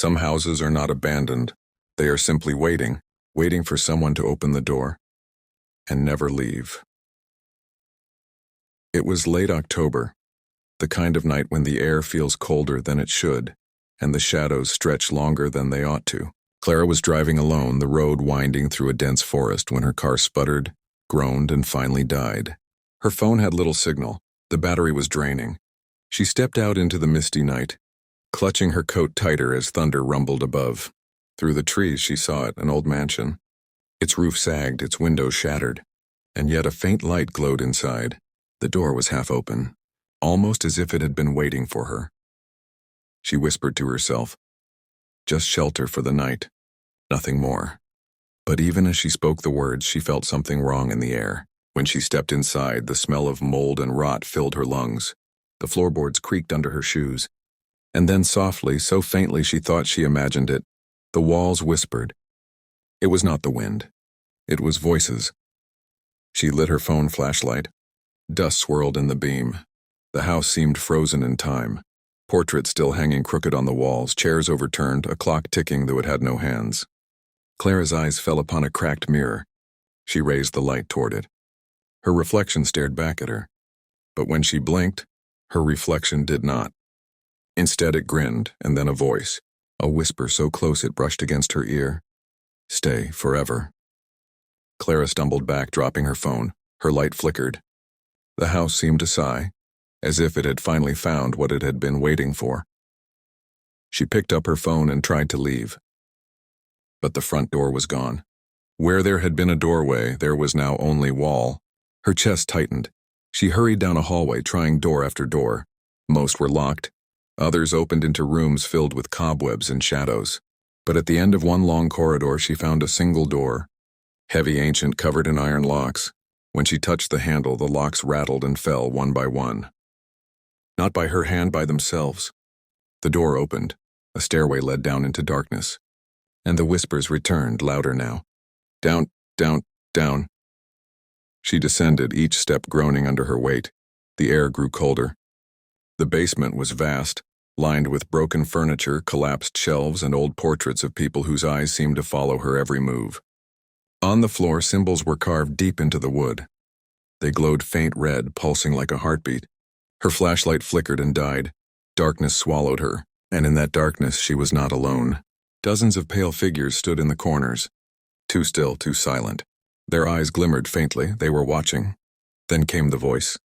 Some houses are not abandoned. They are simply waiting for someone to open the door and never leave. It was late October, the kind of night when the air feels colder than it should, and the shadows stretch longer than they ought to. Clara was driving alone, the road winding through a dense forest, when her car sputtered, groaned, and finally died. Her phone had little signal. The battery was draining. She stepped out into the misty night, clutching her coat tighter as thunder rumbled above. Through the trees she saw it, an old mansion. Its roof sagged, its windows shattered, and yet a faint light glowed inside. The door was half open, almost as if it had been waiting for her. She whispered to herself, "Just shelter for the night, nothing more." But even as she spoke the words, she felt something wrong in the air. When she stepped inside, the smell of mold and rot filled her lungs. The floorboards creaked under her shoes. And then softly, so faintly she thought she imagined it, the walls whispered. It was not the wind. It was voices. She lit her phone flashlight. Dust swirled in the beam. The house seemed frozen in time. Portraits still hanging crooked on the walls, chairs overturned, a clock ticking though it had no hands. Clara's eyes fell upon a cracked mirror. She raised the light toward it. Her reflection stared back at her. But when she blinked, her reflection did not. Instead it grinned, and then a voice, a whisper so close it brushed against her ear. "Stay, forever." Clara stumbled back, dropping her phone. Her light flickered. The house seemed to sigh, as if it had finally found what it had been waiting for. She picked up her phone and tried to leave. But the front door was gone. Where there had been a doorway, there was now only wall. Her chest tightened. She hurried down a hallway, trying door after door. Most were locked. Others opened into rooms filled with cobwebs and shadows. But at the end of one long corridor, she found a single door, heavy, ancient, covered in iron locks. When she touched the handle, the locks rattled and fell one by one. Not by her hand, by themselves. The door opened. A stairway led down into darkness. And the whispers returned, louder now. Down, down, down. She descended, each step groaning under her weight. The air grew colder. The basement was vast, lined with broken furniture, collapsed shelves, and old portraits of people whose eyes seemed to follow her every move. On the floor, symbols were carved deep into the wood. They glowed faint red, pulsing like a heartbeat. Her flashlight flickered and died. Darkness swallowed her, and in that darkness she was not alone. Dozens of pale figures stood in the corners, too still, too silent. Their eyes glimmered faintly. They were watching. Then came the voice.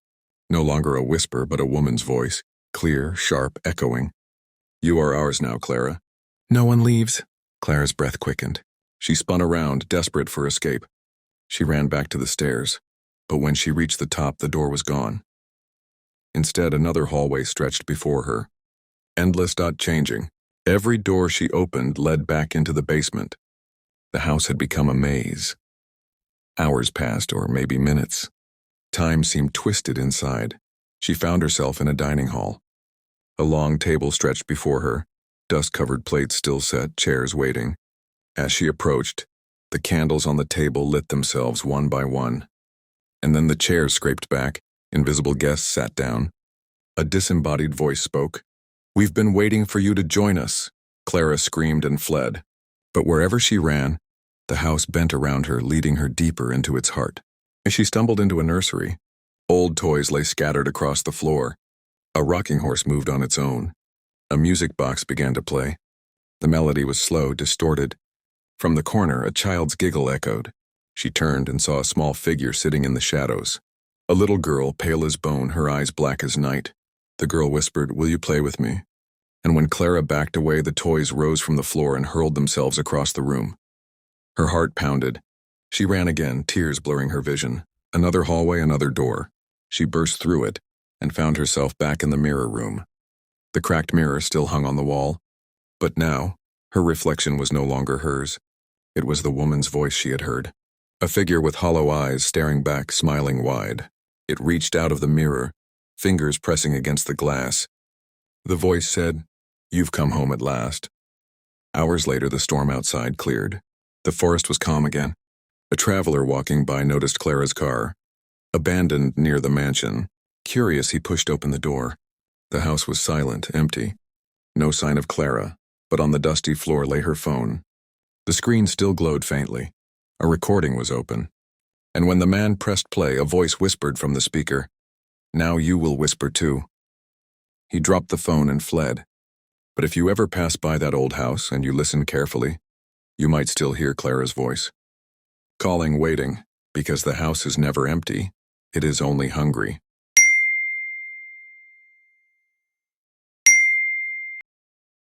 No longer a whisper, but a woman's voice, clear, sharp, echoing. "You are ours now, Clara." "No one leaves." Clara's breath quickened. She spun around, desperate for escape. She ran back to the stairs, but when she reached the top, the door was gone. Instead, another hallway stretched before her, endless, changing. Every door she opened led back into the basement. The house had become a maze. Hours passed, or maybe minutes. Time seemed twisted inside. She found herself in a dining hall. A long table stretched before her, dust-covered plates still set, chairs waiting. As she approached, the candles on the table lit themselves one by one. And then the chairs scraped back, invisible guests sat down. A disembodied voice spoke. "We've been waiting for you to join us." Clara screamed and fled. But wherever she ran, the house bent around her, leading her deeper into its heart. As she stumbled into a nursery, old toys lay scattered across the floor. A rocking horse moved on its own. A music box began to play. The melody was slow, distorted. From the corner, a child's giggle echoed. She turned and saw a small figure sitting in the shadows. A little girl, pale as bone, her eyes black as night. The girl whispered, "Will you play with me?" And when Clara backed away, the toys rose from the floor and hurled themselves across the room. Her heart pounded. She ran again, tears blurring her vision. Another hallway, another door. She burst through it and found herself back in the mirror room. The cracked mirror still hung on the wall, but now her reflection was no longer hers. It was the woman's voice she had heard. A figure with hollow eyes staring back, smiling wide. It reached out of the mirror, fingers pressing against the glass. The voice said, "You've come home at last." Hours later, the storm outside cleared. The forest was calm again. A traveler walking by noticed Clara's car, abandoned near the mansion. Curious, he pushed open the door. The house was silent, empty. No sign of Clara, but on the dusty floor lay her phone. The screen still glowed faintly. A recording was open. And when the man pressed play, a voice whispered from the speaker, "Now you will whisper too." He dropped the phone and fled. But if you ever pass by that old house and you listen carefully, you might still hear Clara's voice. Calling, waiting, because the house is never empty, it is only hungry.